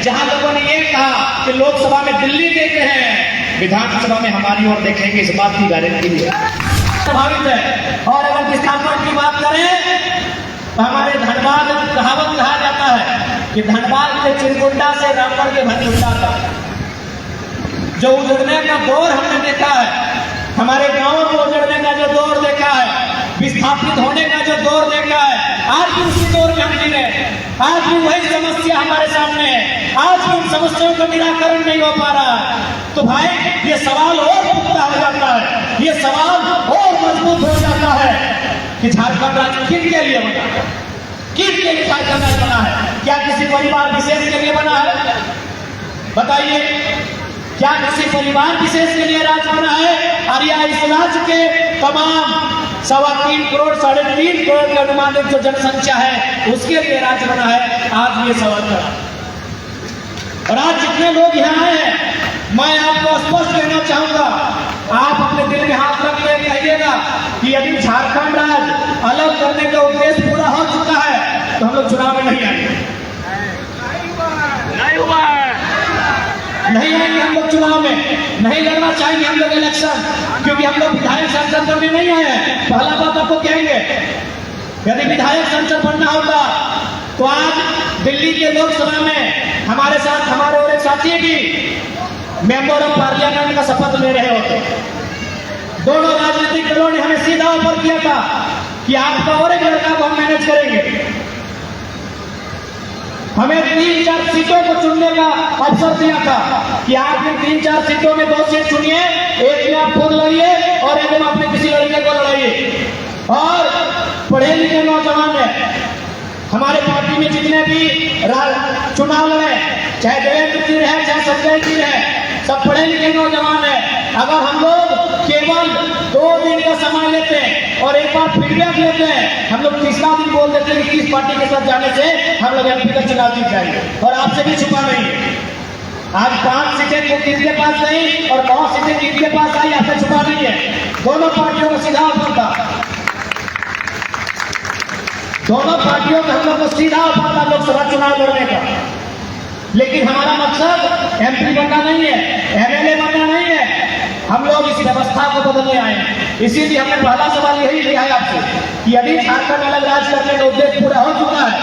जहां लोगों ने ये कहा कि लोकसभा में दिल्ली देते हैं, विधानसभा में हमारी ओर देखेंगे, इस बात की गारंटी है, प्रभावित है। और अगर विस्थापन की बात करें तो हमारे धनबाद कहावत कहा जाता है कि धनबाद के चिरकुंडा से रामगढ़ के भटकुंडा तक जो उजड़ने का दौर हमने देखा है, हमारे गांवों को उजड़ने का जो दौर देखा है, विस्थापित होने का जो दौर देखा है, आज भी उसी दौर में हम जी रहे हैं। आज भी वही समस्या हमारे सामने है, आज भी उन समस्याओं का निराकरण नहीं हो पा रहा है। तो भाई ये सवाल और पुख्ता हो जाता है, ये सवाल और मजबूत हो जाता है कि झारखंड राज्य किसके लिए बना है, किसके लिए झारखंड राज्य बना है? क्या किसी परिवार विशेष के लिए बना है? बताइए, क्या किसी परिवार विशेष के लिए राज्य बना है? और या इस राज्य के तमाम 3.25 करोड़ 3.5 करोड़ के अनुमानित जो जनसंख्या है उसके लिए राज्य बना है? आज ये सवाल करा। और आज जितने लोग यहाँ आए हैं, मैं आपको स्पष्ट कहना चाहूंगा, आप अपने दिल में हाथ रख के कहिएगा कि यदि झारखंड राज्य अलग करने का उद्देश्य पूरा हो चुका है तो हम लोग चुनाव में नहीं आएंगे, नहीं आएंगे हम लोग चुनाव में, नहीं लड़ना चाहेंगे हम लोग इलेक्शन, क्योंकि हम लोग विधायक संसद बनने नहीं आए हैं। पहला बात आपको कहेंगे, यदि विधायक संसद बनना होता तो आज दिल्ली के लोकसभा में हमारे साथ हमारे और एक साथी भी मेंबर ऑफ पार्लियामेंट का शपथ ले रहे होते। दोनों राजनीतिक दलों ने हमें सीधा ऑफर किया था कि आपका और एक लड़का को हम मैनेज करेंगे, हमें 3-4 सीटों को चुनने का अवसर दिया था कि आपने 3-4 सीटों में 2 सीट चुनिए, एक में आप खुद लड़िए और एक में अपने किसी लड़के को लड़ाइए। और पढ़े लिखे नौजवान है हमारे पार्टी में जितने भी चुनाव लड़े, चाहे देवेंद्र जी रहे चाहे संजय जी रहे, सब पढ़े लिखे नौजवान है। अगर हम लोग केवल 2 दिन का समय लेते हैं और एक बार फीडबैक लेते हैं, हम लोग तीसरा दिन बोल देते हैं कि किस पार्टी के साथ जाने से हम लोग एमपी का चुनाव जीत जाएंगे। और आपसे भी छुपा नहीं है, आज 5 सीटें किसके पास नहीं और 9 सीटें किसके पास आई, आपसे छुपा नहीं है। दोनों पार्टियों का सीधा ऑफर था, दोनों पार्टियों का हम लोग को सीधा ऑफर था लोकसभा चुनाव लड़ने का। लेकिन हमारा मकसद एमपी बनना नहीं है, एमएलए बनना नहीं है, हम लोग इस व्यवस्था को बदलने आए हैं। इसीलिए हमने पहला सवाल यही लिया है आपसे कि यदि झारखंड अलग राज्य करने का उद्देश्य पूरा हो चुका है,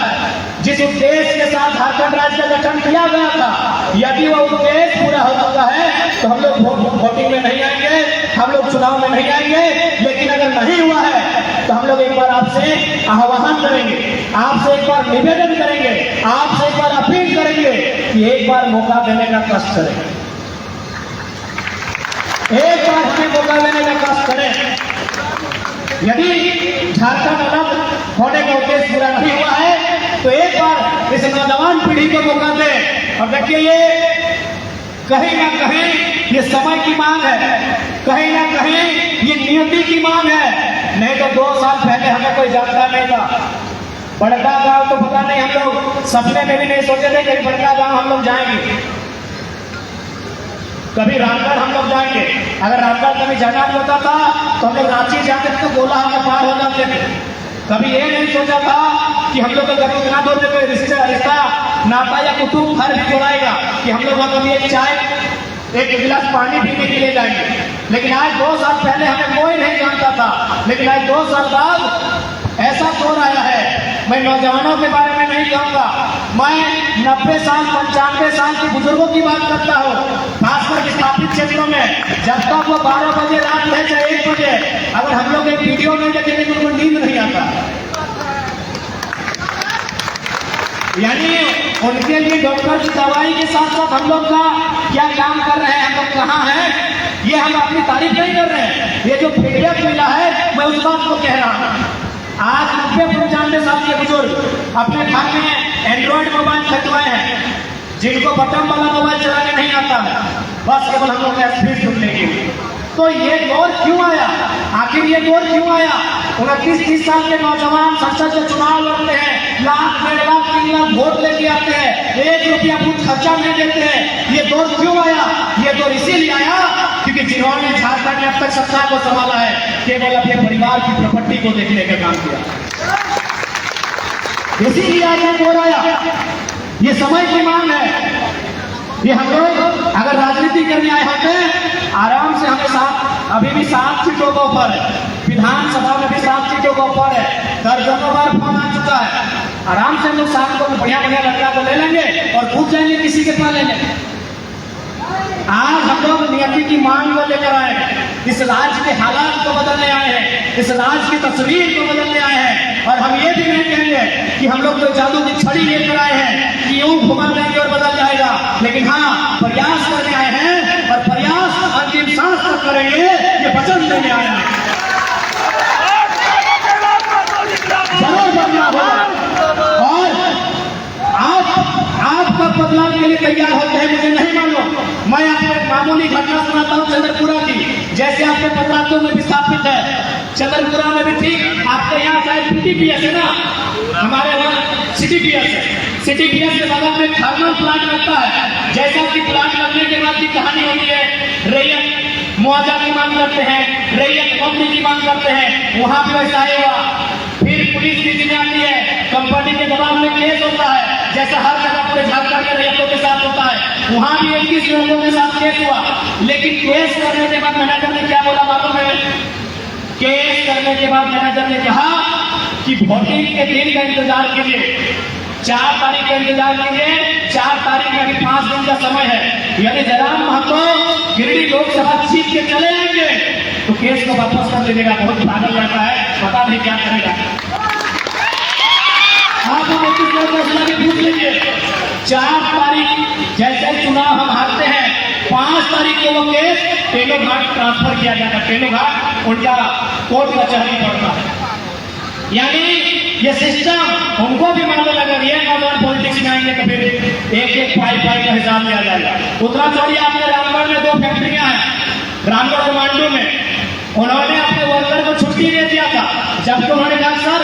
जिस उद्देश्य के साथ झारखंड राज्य का गठन किया गया था, यदि वो उद्देश्य पूरा हो चुका है तो हम लोग वोटिंग में नहीं आएंगे, हम लोग चुनाव में नहीं आएंगे। लेकिन अगर नहीं हुआ है तो हम लोग एक बार आपसे आह्वान करेंगे, आपसे एक बार निवेदन करेंगे, आपसे एक बार अपील करेंगे कि एक बार मौका देने का कष्ट करें, एक बार हमें मौका देने का कष्ट करें। यदि झारखंड अलग होने का उद्देश्य पूरा नहीं हुआ है तो एक बार इस नौजवान पीढ़ी को मौका दें। और देखिए, ये कहीं ना कहीं ये समय की मांग है, कहीं ना कहीं ये नियति की मांग है। नहीं तो 2 साल पहले हमें कोई जानता नहीं था। बड़का गांव तो पता नहीं, हम लोग सपने में भी नहीं सोचे थे कि बड़का गांव हम लोग जाएंगे, कभी रामगढ़ हम लोग जाएंगे। अगर रामगढ़ कभी जाना होता था तो हम लोग रांची जाते थे तो गोला के पार हो जाते थे। कभी ये नहीं सोचा था कि हम लोग का कभी इतना दूर से कोई रिश्ता नाता या कुटुंब घर भी जोड़ाएगा कि हम लोग कभी एक चाय एक गिलास पानी पीने के लिए जाएंगे। लेकिन आज 2 साल पहले हमें कोई नहीं जानता था, लेकिन आज 2 साल बाद ऐसा दौर आया है। मैं नौजवानों के बारे में नहीं कहूँगा, मैं 90 साल 95 साल के बुजुर्गों की बात करता हूँ, खासकर विस्थापित क्षेत्रों में। जब तक वो 12 बजे रात है चाहे 1 बजे, अगर हम लोग एक वीडियो नहीं देखेंगे तो उनको नींद नहीं आता। यानी उनके लिए डॉक्टर की दवाई के साथ साथ हम लोग का क्या काम कर रहे हैं, हम लोग कहाँ हैं, ये हम अपनी तारीफ नहीं कर रहे हैं। ये जो फीडबैक मिला है मैं उस बात को कह रहा हूँ। आज 90-95 साल के बुजुर्ग अपने घर में एंड्रॉइड मोबाइल खरीदवाए हैं, जिनको बटन वाला मोबाइल चलाने नहीं आता है, बस केवल हम लोग स्पीड सुन लेंगे। तो ये दौर क्यों आया, आखिर ये दौर क्यों आया? 29-30 साल के नौजवान संसद के चुनाव लड़ते हैं, 1 लाख 1.5 लाख 3 लाख वोट लेके आते हैं, 1 रुपया कुछ खर्चा नहीं देते हैं। ये दौर क्यों आया? ये दौर इसीलिए आया क्योंकि जिन्होंने झारखंड में अब तक सत्ता को संभाला है, केवल अपने परिवार की प्रॉपर्टी को देखने का काम किया, इसीलिए आज ये दौर आया। ये समय की मांग है। ये हम लोग अगर राजनीति करने आए होते आराम से हमें साथ अभी भी 7 सीटों के ऊपर है, विधानसभा में भी 7 सीटों के ऊपर है, दर्जनों बार फोन आ चुका है। आराम से हम लोग 7 को बढ़िया बढ़िया लड़का को ले लेंगे और कूद जाएंगे किसी के पास लेंगे। आज हम लोग नियति की मांग को लेकर आए हैं, इस राज्य के हालात को बदलने आए हैं, इस राज्य की तस्वीर को बदलने आए हैं। और हम ये भी नहीं कहेंगे कि हम लोग तो जादू की छड़ी लेकर आए हैं कि यूं घुमा देंगे और बदल जाएगा, लेकिन हाँ प्रयास करने आए हैं और प्रयास अंतिम सांस तक करेंगे, ये वचन देने आए हैं। जरूर बदलाव होगा और आप कब बदलाव के लिए तैयार होते हैं मुझे नहीं मालूम। मैं आपको एक मामूली घटना सुनाता हूँ चंद्रपुरा की। जैसे आपके पत्रातों में भी स्थापित है, चंद्रपुरा में भी ठीक आपके यहाँ शायद PTPS है ना, हमारे वहाँ CTPS है। CTPS के बगल में थर्मल प्लांट लगता है। जैसा कि प्लांट लगने के बाद की कहानी होती है, रैयत मुआवजा की मांग करते हैं, रैयत कंपनी की मांग करते हैं, वहां भी वैसा ही हुआ। फिर पुलिस बीच में आती है, कंपनी के दबाव में केस होता है, जैसा हर जगह पूरे झारखंड के रैयतों के साथ होता है। वहां भी 21 लोगों के साथ केस हुआ, लेकिन केस करने के बाद मैनेजर ने क्या बोला मालूम है? केस करने के बाद मैनेजर ने कहा कि वोटिंग के दिन का इंतजार कीजिए, 4 तारीख का इंतजार कीजिए, 4 तारीख में अभी 5 दिन का समय है, यानी जयराम महतो गिरिडीह लोकसभा जीत के चले आएंगे तो केस को वापस कर देगा। बहुत पागल लड़का है, पता नहीं क्या करेगा। आप पूछ लीजिए, 4 तारीख जैसे चुनाव हम हारते हैं, 5 तारीख को वो केस टेलो घाट ट्रांसफर किया जाता है। टेलो घाट उनका कोर्ट कचहरी पड़ता है, यानी ये सिस्टम उनको भी मालूम लगा। ये नौजवान पॉलिटिक्स में आएंगे तो फिर एक पाई का हिसाब लिया जाएगा। उतना चौड़ी आपने रामगढ़ में 2 फैक्ट्रियां हैं, रामगढ़ और मांडू में। उन्होंने अपने वर्कर को छुट्टी दे दिया था, जब तो उन्होंने कहा सर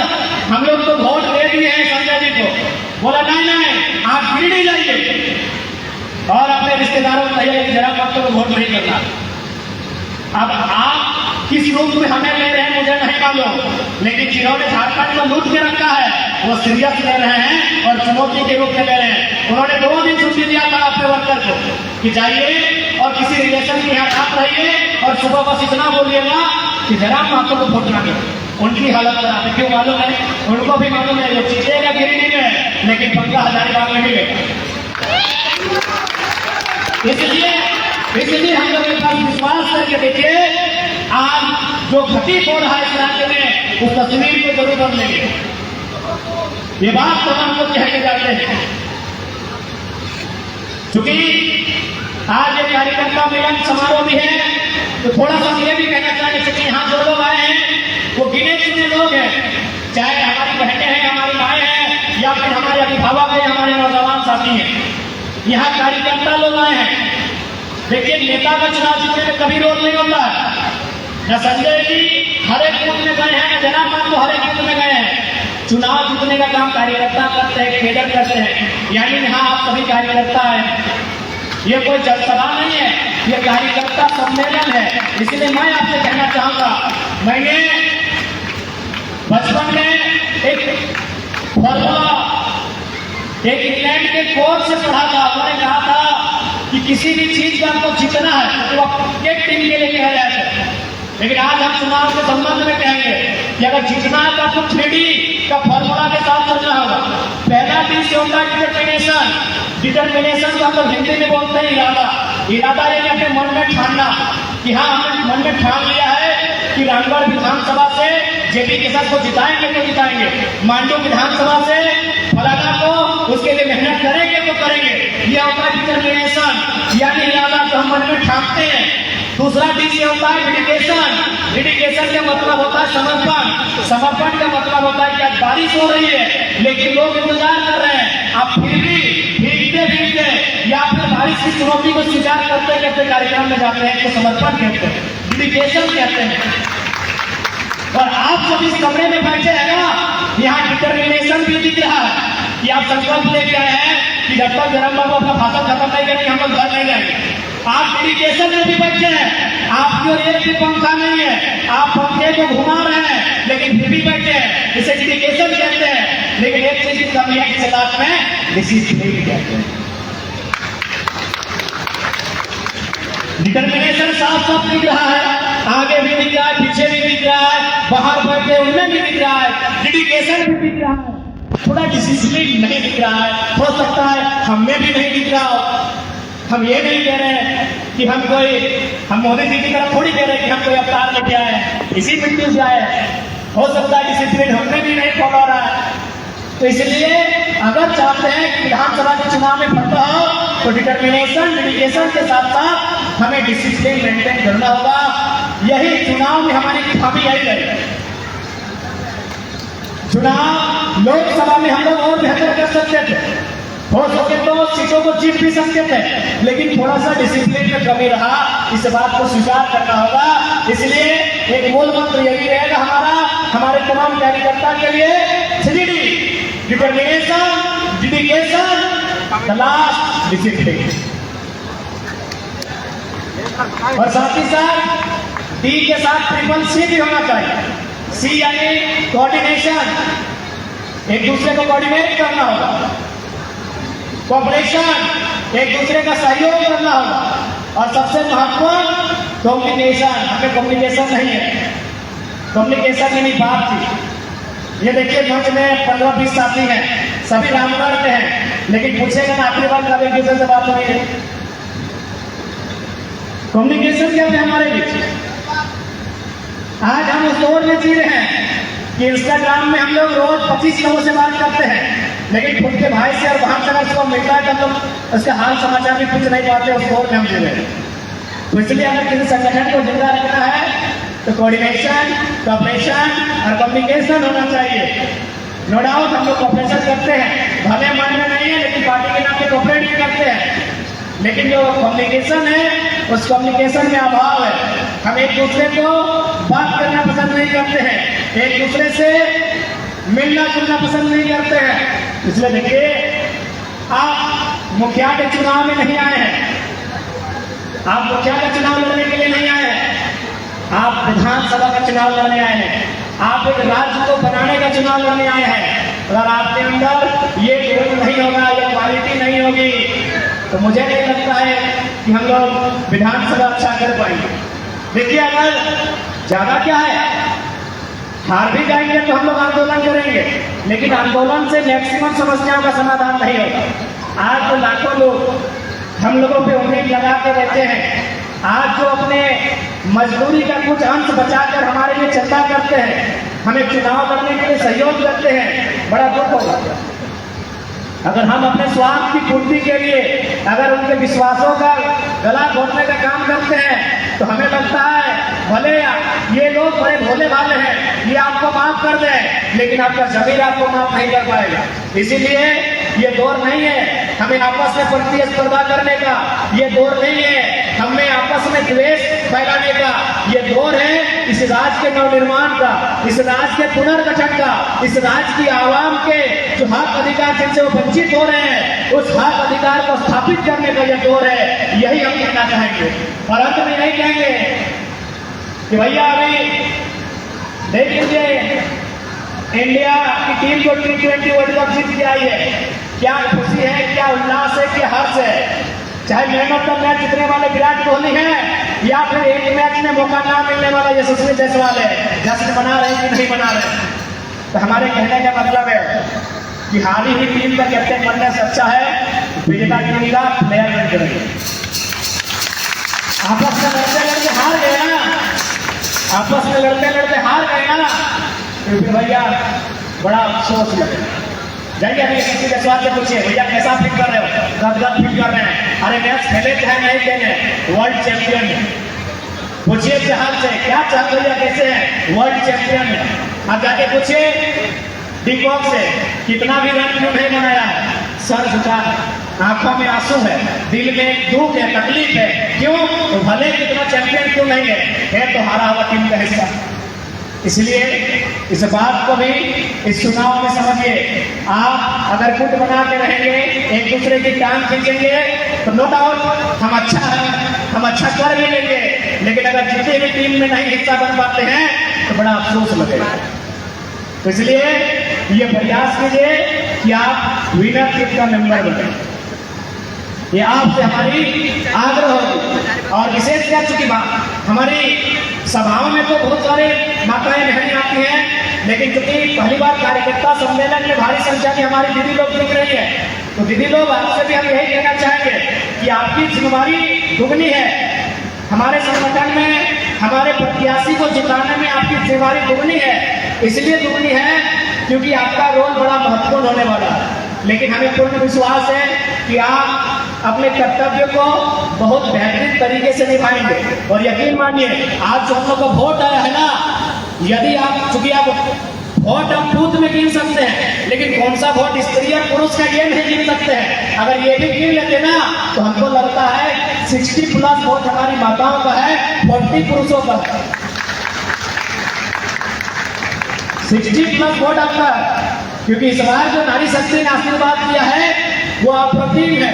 हम लोग तो वोट दे दिए हैं संजय जी को। बोला नहीं आप गिरिडीह जाइए और अपने रिश्तेदारों को कहिए जयराम महतो को वोट नहीं करना। अब आप किस रूप में हमें ले रहे हैं मुझे नहीं मालूम, लेकिन जिन्होंने झारखंड को लूट के रखा है वो सीरियस ले रहे हैं और चुनौती के रूप में ले रहे हैं। उन्होंने 2 दिन छुट्टी दिया था अपने वर्कर को कि जाइए और किसी रिलेशन के यहाँ आप रहिए और सुबह बस इतना बोलिएगा कि जयराम महतो को वोट ना करें। उनकी हालत खराब है, क्यों मालूम है? उनको भी मालूम है वो जीतेगा गिरिडीह में, लेकिन 15 हजारीबाग में मिलेगा। इसलिए हम लोग एक बार विश्वास करके देखिए, आज जो घटित हो रहा है इस राज्य में उस तस्वीर को जरूर बदलेंगे। ये बात तो हम लोग कह के जाते हैं, क्योंकि आज ये कार्यकर्ता मिलन समारोह भी है, तो थोड़ा सा ये भी कहना चाहिए कि यहाँ जो लोग आए हैं वो गिने चुने लोग हैं, चाहे हमारी बहनें हैं, हमारी माएँ हैं, या फिर हमारे अभिभावक हैं, हमारे नौजवान साथी हैं। यहाँ कार्यकर्ता लोग आए हैं। देखिए नेता का चुनाव जीतने में कभी रोल नहीं होता है। न संजय जी हर एक बूथ में गए हैं, न जयराम महतो हर एक बूथ में गए हैं। चुनाव जीतने का काम कार्यकर्ता करते हैं, केडर करते हैं, यानी यहाँ आप सभी कार्यकर्ता हैं। ये कोई जनसभा नहीं है, ये कार्यकर्ता सम्मेलन है। इसलिए मैं आपसे कहना चाहूंगा, मैंने बचपन में एक फॉर्मूला एक इंग्लैंड के कोच से पढ़ा था। उन्होंने कहा था कि किसी भी चीज का आपको जीतना है तो आप एक टीम के लिए कहा जाए। लेकिन आज हम चुनाव के संबंध में कहेंगे कि अगर जीतना है तो आपको 3D का फॉर्मूला के साथ चलना होगा। पहला चीज से होता है डिटरमिनेशन। डिटरमिनेशन को हम लोग हिंदी में बोलते हैं इरादा। इरादा यानी अपने मन में ठानना कि हाँ हमने मन में ठान लिया है कि रामगढ़ विधानसभा से जेपी किशन को जिताएंगे तो जिताएंगे, मांडू विधानसभा से फलाना को उसके लिए मेहनत करेंगे तो करेंगे। यह होता है डिटरमिनेशन, यानी इरादा तो हम मन में ठानते हैं। दूसरा चीज ये होता है डेडिकेशन। डेडिकेशन का मतलब होता है समर्पण। समर्पण का मतलब होता है कि आज बारिश हो रही है लेकिन लोग इंतजार कर रहे हैं, आप फिर भी भीगते भीगते या फिर बारिश की चुनौती को स्वीकार करते करते कार्यक्रम में जाते हैं, तो समर्पण कहते हैं, डेडिकेशन कहते हैं। और आप जब इस कमरे में बैठे हैं ना, यहाँ डिटरमिनेशन भी दिख रहा है कि आप संकल्प लेके आए हैं कि जब तक जयराम बाबू अपना भाषण खत्म नहीं करेंगे हम लोग घर नहीं जाएंगे। आप डेडिकेशन में भी बैठे हैं, आपकी और एक भी पंखा नहीं है, आप पंखे को घुमा रहे हैं लेकिन फिर भी बैठे हैं, इसे डेडिकेशन कहते हैं। लेकिन एक चीज की कमी है कि साथ में डिसिप्लिन कहते हैं। डिटर्मिनेशन साफ साफ दिख रहा है, आगे भी दिख रहा है, पीछे भी दिख रहा है, बाहर बैठे उनमें भी दिख रहा है, डेडिकेशन भी दिख रहा है, थोड़ा डिसिप्लिन नहीं दिख रहा है। हो सकता है हम में भी नहीं दिख रहा हो। हम ये नहीं कह रहे हैं कि हम मोदी जी की तरफ थोड़ी कह रहे हैं कि हम कोई अवतार लेके आए, इसी मिट्टी से आए। हो सकता है डिसिप्लिन हमने भी नहीं फॉलो हो रहा है। तो इसलिए अगर चाहते हैं कि विधानसभा के चुनाव में फटका हो तो डिटर्मिनेशन डेडिकेशन के साथ साथ हमें डिसिप्लिन मेंटेन करना होगा। यही चुनाव में हमारी खामी आई है। चुनाव लोकसभा में हम लोग और बेहतर कर सकते थे, हो सके तो सीटों को जीत भी सकते थे, लेकिन थोड़ा सा डिसिप्लिन में कमी रहा, इस बात को स्वीकार करना होगा। इसलिए एक मूल मंत्र यही रहेगा हमारे तमाम कार्यकर्ता के लिए, 3D determination, dedication, the last discipline. और साथ ही साथ D के साथ CCC भी होना चाहिए। C यानी कोऑर्डिनेशन, एक दूसरे को कोऑर्डिनेट करना होगा, कोऑपरेशन, एक दूसरे का सहयोग करना होगा, और सबसे महत्वपूर्ण कम्युनिकेशन। हमें कम्युनिकेशन नहीं है, कम्युनिकेशन यानी बातचीत। ये देखिए मंच में 15-20 साथी हैं, सभी रामगढ़ के हैं, लेकिन पूछेगा ना आखिरी बार कब एक दूसरे से बात हुई है? कम्युनिकेशन क्या है हमारे बीच? आज हम उस दौर में जी रहे हैं कि इंस्टाग्राम में हम लोग रोज 25 लोगों से बात करते हैं, लेकिन खुद के भाई से और बहन से अगर उसको मिलता है तो हम लोग उसके हाल समाचार भी पूछ नहीं पाते। उस दौर में हम जी रहे हैं। तो इसलिए अगर किसी संगठन को जिंदा रखना है तो कोऑर्डिनेशन, कोऑपरेशन और कम्युनिकेशन होना चाहिए। नो डाउट हम लोग कोऑपरेशन करते हैं, भले मन में नहीं है, लेकिन पार्टी के नाम पे कोऑपरेट भी करते हैं, लेकिन जो कम्युनिकेशन है उस कम्युनिकेशन में अभाव है। हम एक दूसरे को बात करना पसंद नहीं करते हैं, एक दूसरे से मिलना जुलना पसंद नहीं करते हैं। इसलिए देखिए, आप मुखिया के चुनाव में नहीं आए हैं, आप मुखिया का चुनाव लड़ने के लिए नहीं आए हैं, आप विधानसभा का चुनाव लड़ने आए हैं, आप एक राज्य को बनाने का चुनाव लड़ने आए हैं। अगर आपके अंदर ये गुण नहीं होगा, ये क्वालिटी नहीं होगी, तो मुझे नहीं लगता है कि हम लोग विधानसभा अच्छा कर पाएंगे। देखिए, अगर ज्यादा क्या है, हार भी जाएंगे तो हम लोग आंदोलन करेंगे, लेकिन आंदोलन से मैक्सिमम समस्याओं का समाधान नहीं होगा। आज तो लाखों लोग हम लोगों पे उम्मीद लगा के रहते हैं, आज जो अपने मजदूरी का कुछ अंश बचाकर हमारे लिए चंदा करते हैं, हमें चुनाव लड़ने के लिए सहयोग करते हैं, बड़ा दुख होगा। अगर हम अपने स्वार्थ की पूर्ति के लिए अगर उनके विश्वासों का गला घोटने का काम करते हैं, तो हमें लगता है भले ये लोग बड़े भोले भाले हैं, ये आपको माफ कर दे, लेकिन आपका जमीर आपको माफ नहीं कर पाएगा। इसीलिए ये दौर नहीं है हमें आपस में प्रतिस्पर्धा करने का, ये दौर नहीं है हमें आपस में द्वेष फैलाने का, ये दौर है इस राज्य के नवनिर्माण का, इस राज्य के पुनर्गठन का, इस राज्य की आवाम के जो हक अधिकार जिनसे वो वंचित हो रहे हैं, उस हक अधिकार को स्थापित करने का ये दौर है। यही हम कहना चाहेंगे। और अंत में नहीं कहेंगे कि भैया अभी देख लीजिए इंडिया की टीम को T20 वर्ल्ड कप जीत के आई है, क्या खुशी है, क्या उल्लास है, क्या हर्ष है। चाहे मैन ऑफ द मैच जीतने वाले विराट कोहली हैं, या फिर एक मैच में मौका ना मिलने वाला यशस्वी जायसवाल है, जश्न मना रहे कि नहीं मना रहे। तो हमारे कहने का मतलब है कि हारी हुई टीम का कैप्टन बनने से अच्छा है विजेता टीम का प्लेयर बन के रहिए। आपस में लड़ते लड़ते हार गए ना, आपस में लड़ते लड़ते हार गए ना, तो फिर भैया बड़ा अफसोस लगेगा। जाइए अभी यशस्वी जायसवाल से पूछिए, भैया कैसा फील कर रहे हो? गदगद फील कर रहे हैं। अरे मैच खेले थे नहीं खेले, वर्ल्ड चैंपियन है। पूछिए जहाज से क्या चाहते भैया कैसे हैं? वर्ल्ड चैंपियन है। आप जाके पूछिए डिकॉक से कितना भी रन क्यों नहीं बनाया है, सर झुका है, आंखों में आंसू है, दिल में दुख है, तकलीफ है। क्यों? तो भले कितना चैंपियन क्यों नहीं है तो हारा हुआ टीम का हिस्सा। इसलिए इस बात को भी इस चुनाव में समझिए। आप अगर गुट बना के रहेंगे, एक दूसरे की टांग खींचेंगे, तो नो डाउट हम अच्छा है, हम अच्छा कर भी लेंगे, लेकिन अगर जीते हुई टीम में नहीं हिस्सा बन पाते हैं तो बड़ा अफसोस लगेगा। तो इसलिए ये प्रयास कीजिए कि आप विनर टीम का मेंबर बने। ये आपसे हमारी आग्रह होगी। और विशेष कर चुकी बात, हमारी सभाओं में तो बहुत सारे माताएं बहनें आती हैं, लेकिन चूंकि पहली बार कार्यकर्ता सम्मेलन में भारी संख्या में हमारी दीदी लोग जुड़ रही है, तो दीदी लोग आपसे भी हम यही कहना चाहेंगे कि आपकी जिम्मेदारी दुगनी है। हमारे संगठन में हमारे प्रत्याशी को जिताने में आपकी जिम्मेदारी दुगनी है। इसलिए दुगनी है क्योंकि आपका रोल बड़ा महत्वपूर्ण होने वाला है। लेकिन हमें पूर्ण विश्वास है कि आप अपने कर्तव्य को बहुत बेहतरीन तरीके से निभाएंगे। और यकीन मानिए, आज जो हम लोग का वोट आया है ना, यदि आप, चूंकि आप वोट हम बूथ में गिन सकते हैं, लेकिन कौन सा वोट स्त्री और पुरुष का ये नहीं गिन सकते हैं। अगर ये भी गिन लेते ना, तो हमको लगता है 60+ वोट हमारी माताओं का है, 40 पुरुषों का। 60+ वोट आपका है, क्योंकि इस बार जो नारी शक्ति ने आशीर्वाद दिया है वो अप्रतिम है।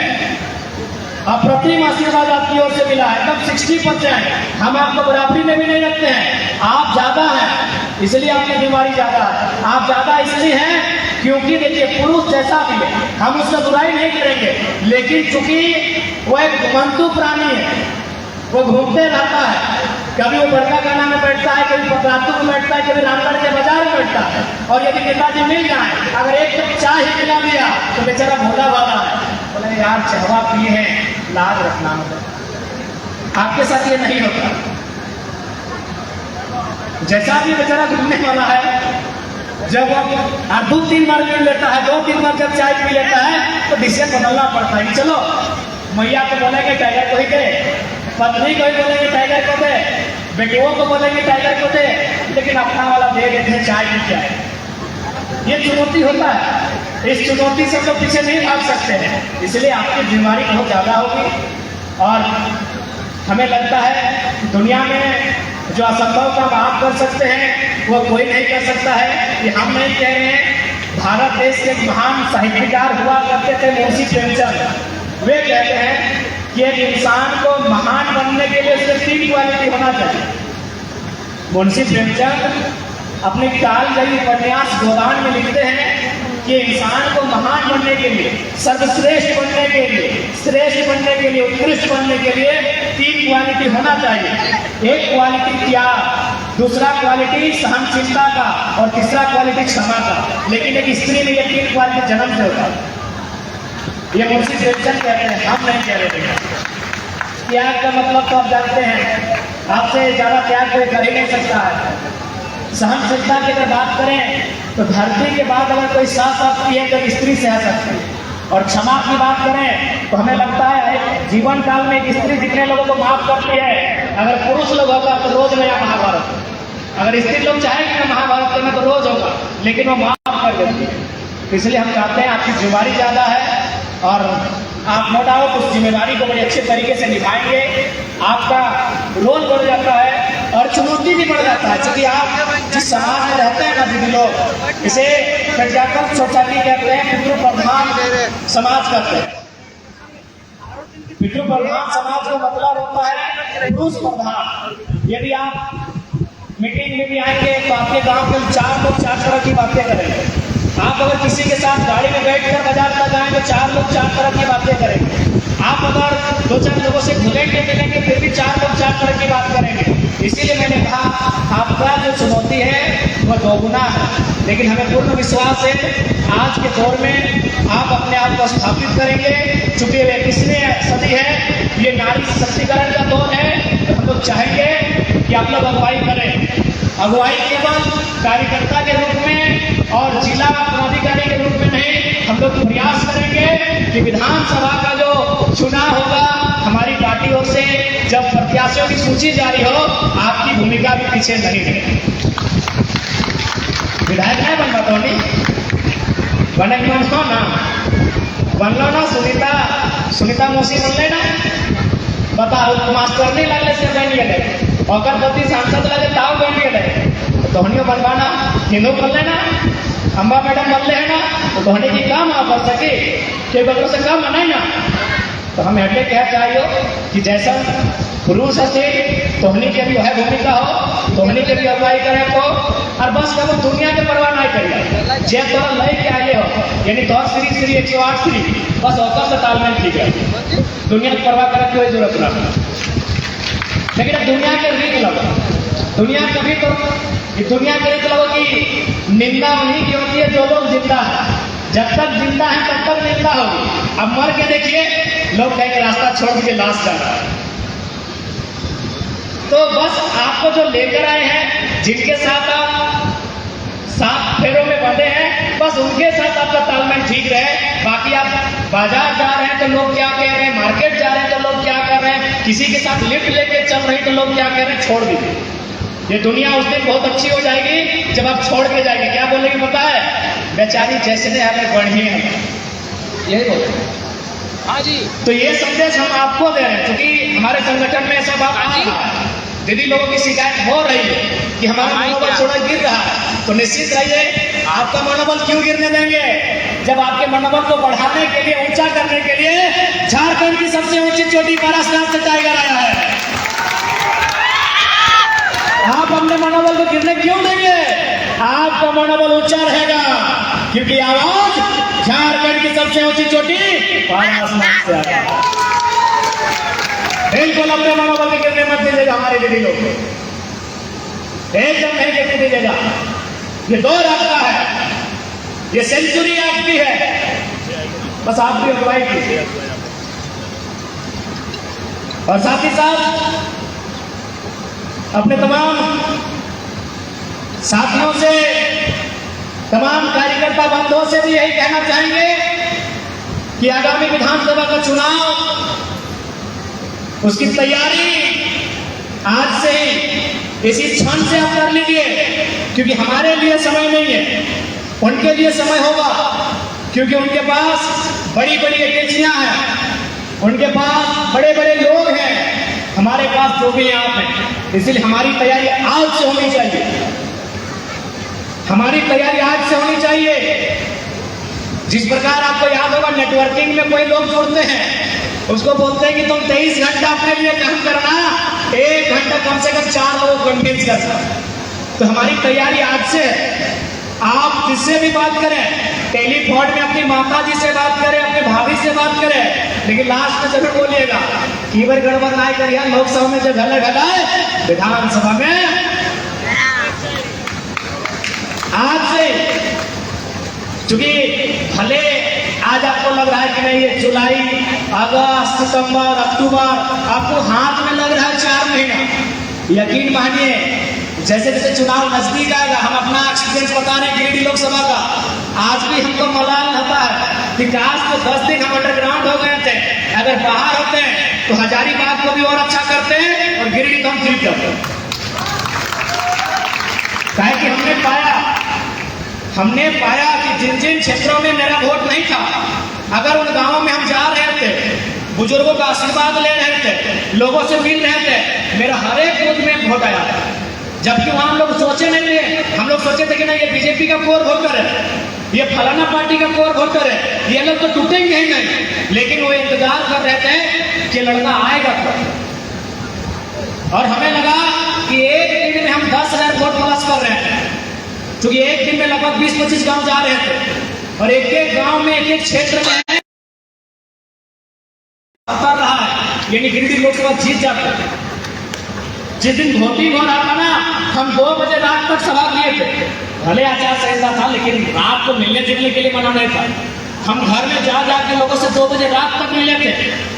अप्रतिम आशीर्वाद आपकी ओर से मिला है। तब 60%। हम आपको बराबरी में भी नहीं रखते हैं, आप ज्यादा हैं, इसलिए आपकी बीमारी ज्यादा है। आप ज्यादा इसलिए हैं क्योंकि देखिए, पुरुष जैसा भी है, हम उसका बुराई नहीं करेंगे, लेकिन चूंकि वो एक घुमंतु प्राणी है, वो घूमते रहता है। कभी वो बड़का गाना में बैठता है, कभी पतरातू में बैठता है, कभी रामगढ़ के बाजार में बैठता है। और यदि नेताजी मिल जाए, अगर एक कप चाय ही पिला दिया तो बेचारा भोला भाला है, बोले यार चाहवा पिए हैं, लाज रखना होगा। आपके साथ ये नहीं होता। जैसा भी बेचारा घूमने वाला है, जब वो 2-3 बार पी लेता है, 2-3 बार जब चाय पी लेता है, तो डिसीजन बदलना पड़ता है। चलो मैया को बोलेंगे टाइगर को ही दे, पत्नी को ही बोलेंगे टाइगर को दे, बेटियों को बोलेंगे टाइगर को दे, लेकिन अपना वाला दे देते हैं चाय पी जाए। ये चुनौती होता है। इस चुनौती से हम लोग पीछे नहीं भाग सकते हैं, इसलिए आपकी जिम्मेदारी बहुत ज्यादा होगी। और हमें लगता है दुनिया में जो असंभव काम आप कर सकते हैं वो कोई नहीं कर सकता है। ये हम नहीं कह रहे हैं। भारत देश के महान साहित्यकार हुआ करते थे मुंशी प्रेमचंद। वे कहते हैं कि एक इंसान को महान बनने के लिए उसके 3 क्वालिटी होना चाहिए। मुंशी प्रेमचंद अपने कालजयी उपन्यास गोदान में लिखते हैं कि इंसान को महान बनने के लिए, सर्वश्रेष्ठ बनने के लिए, श्रेष्ठ बनने के लिए, उत्कृष्ट बनने के लिए 3 क्वालिटी होना चाहिए। एक क्वालिटी त्याग, दूसरा क्वालिटी सहनशीलता का, और तीसरा क्वालिटी क्षमा का। लेकिन एक स्त्री में ये 3 क्वालिटी जन्म से होता है। ये मुंशी प्रेमचंद कहते हैं, हम नहीं कह रहे हैं। त्याग का मतलब तो आप जानते हैं, आपसे ज्यादा त्याग कोई कर ही नहीं सकता है। सहनशीलता की अगर बात करें तो धरती के बाद अगर कोई सह सकती है तो स्त्री सह सकती है। और क्षमा की बात करें तो हमें लगता है जीवन काल में एक स्त्री जितने लोगों को माफ करती है, अगर पुरुष लोग होगा तो रोज नया महाभारत। अगर स्त्री लोग चाहेंगे ना महाभारत करना तो रोज होगा, लेकिन वो माफ कर देती है। इसलिए हम चाहते हैं, आपकी जिम्मेदारी ज्यादा है और आप नो डाउट उस जिम्मेदारी को बड़े अच्छे तरीके से निभाएंगे। आपका रोल बढ़ जाता है और चुनौती भी बढ़ जाता है, क्योंकि आप जिस समाज में रहते हैं ना दीदी लोग, इसे पेट्रियार्कल सोसाइटी कहते हैं, पितृप्रधान समाज कहते हैं। पितृप्रधान समाज का मतलब होता है पुरुष प्रधान। यदि आप मीटिंग में भी आएंगे तो आपके गांव के 4 लोग 4 तरह की बातें करेंगे। आप अगर किसी के साथ गाड़ी में बैठकर बाजार तक जाएं तो 4 लोग 4 तरह की बातें करेंगे। आप अगर 2-4 लोगों से घुलेंगे मिलेंगे फिर भी 4 लोग 4 तरह की बात करेंगे। इसीलिए मैंने कहा आपका जो चुनौती है वह 2 गुना है, लेकिन हमें पूर्ण विश्वास है आज के दौर में आप अपने आप को स्थापित करेंगे। चूंकि ये 21वीं सदी है, ये नारी सशक्तिकरण का दौर है, तो हम लोग चाहेंगे कि आप लोग अगुवाई करें। अगुवाई केवल कार्यकर्ता के रूप में और जिला पदाधिकारी के रूप में नहीं, हम लोग प्रयास करेंगे कि विधानसभा का जो चुनाव होगा हमारी पार्टी ओर से जब प्रत्याशियों की सूची जारी हो, आपकी भूमिका भी पीछे नहीं रहे। विधायक नहीं बन पाता बने बन लो ना, सुनीता मौसी बन ले ना, बताओ मास्टर नहीं लगले से बन गए और पति सांसद लगे ताव बन गए, तो तोहनियों बनवाना हिंदू कर लेना। अम्बा मैडम बनले है ना, तो तोहनी की काम आप कर सके के बगल से काम नहीं ना। तो हम हटे क्या चाहिए कि जैसा पुरुष है तोहनी के भी वह भूमिका हो, तोहनी के भी अगुवाई करें तो और बस कब दुनिया के परवाह नहीं करिए जे तोरा लय के आए हो यानी तो श्री 108 श्री बस होकर से तालमेल ठीक है दुनिया की परवाह करने की कोई जरूरत नहीं। लेकिन अब दुनिया के रीत लगो दुनिया कभी तो दुनिया के रीत लगो कि निंदा उन्हीं की होती है जो लोग जिंदा है। जब तक जिंदा है तब तक निंदा होगी। अब मर के देखिए लोग कहेंगे रास्ता छोड़ के लाश जा रहा है। तो बस आपको जो लेकर आए हैं जिनके साथ आप 7 फेरों में बंधे हैं बस उनके साथ आपका तालमेल ठीक रहे। बाकी आप बाजार जा रहे हैं तो लोग क्या कह रहे हैं, मार्केट जा रहे हैं तो लोग क्या कर रहे हैं, किसी के साथ लिफ्ट लेके चल रहे हैं तो लोग क्या कह रहे हैं, छोड़ दीजिए। ये दुनिया उस दिन बहुत अच्छी हो जाएगी जब आप छोड़ के जाएंगे। क्या बोलेगी पता है, बेचारी जैसे ने हमें बढ़ी है, यही बोले। हाँ जी। तो ये संदेश हम आपको दे रहे हैं क्योंकि हमारे संगठन में ऐसा बात आ रहा है। दीदी लोगों की शिकायत हो रही है कि हमारा मनोबल थोड़ा गिर रहा है। तो निश्चित रहिए आपका मनोबल क्यों गिरने देंगे, जब आपके मनोबल को बढ़ाने के लिए, ऊंचा करने के लिए झारखंड की सबसे ऊंची चोटी पाराशनाथ से टाइगर आया है। आप अपने मनोबल को गिरने क्यों देंगे, आपका मनोबल ऊंचा रहेगा क्योंकि आवाज झारखंड की सबसे ऊंची चोटी पाराशनाथ से आया है। बिल्कुल अपने मनोबल को गिरने मत दीजिएगा हमारे दीदी लोग, एकदम नहीं गिरने दीजिएगा। ये दौर आपका है, ये सेंचुरी आपकी है, बस आप भी अगुवाई कीजिए। और साथ ही साथ अपने तमाम साथियों से, तमाम कार्यकर्ता बंधुओं से भी यही कहना चाहेंगे कि आगामी विधानसभा का चुनाव उसकी तैयारी आज से ही इसी क्षण से आप कर लीजिए क्योंकि हमारे लिए समय नहीं है, उनके लिए समय होगा क्योंकि उनके पास बड़ी बड़ी एजेंसियां हैं, उनके पास बड़े बड़े लोग हैं, हमारे पास जो भी आप हैं। इसलिए हमारी तैयारी आज से होनी चाहिए, हमारी तैयारी आज से होनी चाहिए। जिस प्रकार आपको याद होगा नेटवर्किंग में कोई लोग जुड़ते हैं उसको बोलते हैं कि तुम 23 घंटा अपने लिए काम करना, 1 घंटा कम से कम 4 लोगों को कन्विंस करना। तो हमारी तैयारी आज से है। आप जिससे भी बात करें, टेलीफोन में अपनी माता जी से बात करें, अपने भाभी से बात करें, लेकिन लास्ट में जरूर बोलिएगा कि बार गड़बड़ ना करिए, लोकसभा में जो घले घटाए विधानसभा में आज से। क्योंकि भले आज आपको लग रहा है कि नहीं ये जुलाई, अगस्त, सितंबर, अक्टूबर आपको हाथ में लग रहा है 4 महीना, यकीन मानिए जैसे जैसे चुनाव नजदीक आएगा, हम अपना एक्सपीरियंस बता रहे हैं गिरिडीह लोकसभा का, आज भी हमको मलाल होता है कि आज तो 10 दिन हम अंडरग्राउंड हो गए थे, अगर बाहर होते हैं तो हजारीबाग को भी और अच्छा करते हैं और गिरिडीह को हम जीत करते हैं। कि हमने पाया कि जिन जिन क्षेत्रों में मेरा वोट नहीं था, अगर उन गांवों में हम जा रहे थे, बुजुर्गों का आशीर्वाद ले रहे थे, लोगों से मिल रहे थे, मेरा हर एक बूथ में वोट आया। जबकि वहां हम लोग सोचे नहीं थे, हम लोग सोचे थे कि नहीं ये बीजेपी का कोर वोटर है, ये फलाना पार्टी का कोर वोटर है, ये लोग तो टूटेंगे ही नहीं। लेकिन वो इंतजार कर रहे थे कि लड़का आएगा और हमें लगा कि एक दिन में हम 10,000 वोट प्लस कर रहे हैं, क्योंकि एक दिन में लगभग 20-25 गांव जा रहे थे और एक एक गांव में, एक एक क्षेत्र में कर रहा है, यानी गिरिडीह लोकसभा जीत जाते। जिस दिन वोटिंग हो रहा था ना, हम 2 बजे रात तक सभा किए थे, भले आचार संहिता था लेकिन रात को मिलने जुलने के लिए मना नहीं था। हम घर में जा के लोगों से 2 बजे रात तक मिले थे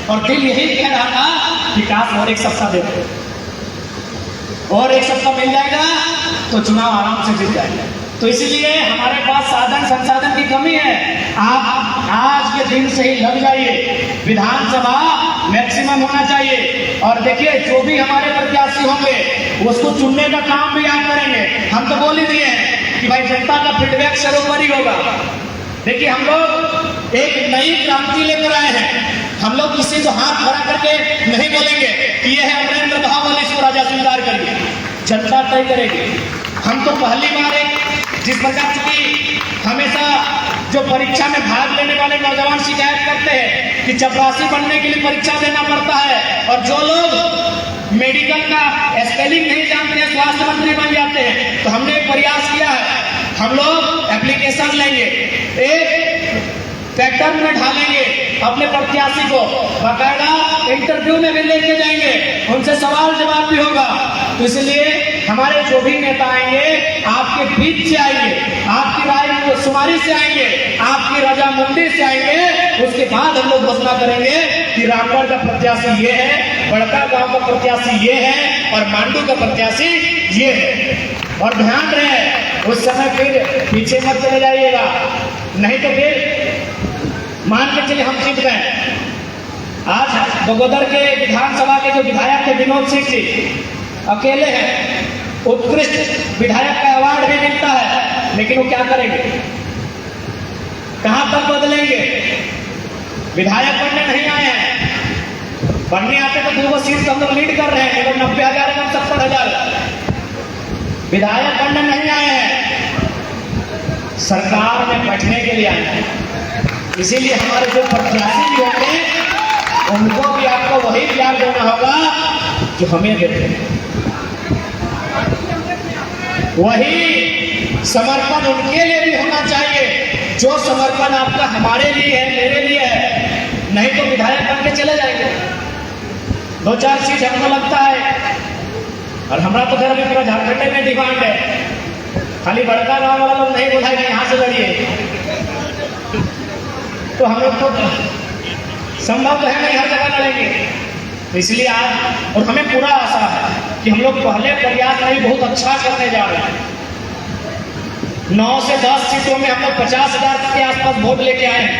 और दिल यही कह रहा था कि काश और 1 सप्ताह देते, और 1 सप्ताह मिल जाएगा तो चुनाव आराम से जीत जाएगा। तो इसलिए हमारे पास साधन संसाधन की कमी है। आप आज के दिन से ही लग जाइए, विधानसभा मैक्सिमम होना चाहिए। और देखिए जो भी हमारे प्रत्याशी होंगे उसको चुनने का काम भी आप करेंगे। हम तो बोल ही दिए हैं कि भाई जनता का फीडबैक सर्वोपरि होगा। देखिए हम लोग एक नई क्रांति लेकर आए हैं। हम लोग किसी को हाथ खड़ा करके नहीं बोलेंगे कि ये है अमरेंद्र बहावल, इसको राजा स्वीकार करिए, जनता तय करेगी। हम तो पहली बार जिस प्रकार की हमेशा जो परीक्षा में भाग लेने वाले नौजवान शिकायत करते हैं कि चपरासी बनने के लिए परीक्षा देना पड़ता है, और जो लोग मेडिकल का स्पेलिंग नहीं जानते हैं, स्वास्थ्य मंत्री बन जाते हैं। तो हमने एक प्रयास किया है, हम लोग एप्लीकेशन लेंगे, एक पैटर्न में ढालेंगे अपने प्रत्याशी को, बाकायदा इंटरव्यू में भी लेके जाएंगे, उनसे सवाल जवाब भी होगा। तो इसलिए हमारे जो भी नेता आएंगे आपके बीच से आएंगे, आपकी राय शुमारी से आएंगे, आपकी रजामंदी से आएंगे। उसके बाद हम लोग घोषणा करेंगे कि रामगढ़ का प्रत्याशी ये है, बड़का गांव का प्रत्याशी ये है और मांडू का प्रत्याशी ये है। और ध्यान रहे उस समय फिर पीछे मत चले जाइएगा, नहीं तो फिर मान के चलिए हम जीत गए। आज बगोदर के विधानसभा के जो विधायक थे विनोद सिंह जी अकेले हैं, उत्कृष्ट विधायक का अवार्ड भी मिलता है, लेकिन वो क्या करेंगे, कहां तक बदलेंगे? विधायक बनने नहीं आए हैं, बनने आते तो 2 सीट हम लोग लीड कर रहे हैं, लेकिन 90,000 कम 70,000। विधायक बनने नहीं आए हैं, सरकार में बैठने के लिए आए हैं। इसीलिए हमारे जो प्रत्याशी भी होंगे उनको भी आपको वही प्यार देना होगा जो हमें देते हैं, वही समर्पण उनके लिए भी होना चाहिए जो समर्पण आपका हमारे लिए है, मेरे लिए है। नहीं तो विधायक बन के चले जाएंगे, 2-4 सीट हमको लगता है। और हमारा तो घर में पूरा झारखंड में डिमांड है, खाली बड़का गांव वाला लोग नहीं बोला कि यहाँ से लड़िए, तो हम लोग तो संभव तो है नहीं हर जगह लड़ेंगे। तो इसलिए आज और हमें पूरा आशा है कि हम लोग पहले प्रयास नहीं बहुत अच्छा करने जा रहे हैं। 9 से 10 सीटों में हम लोग 50,000 के आसपास वोट लेके आए हैं।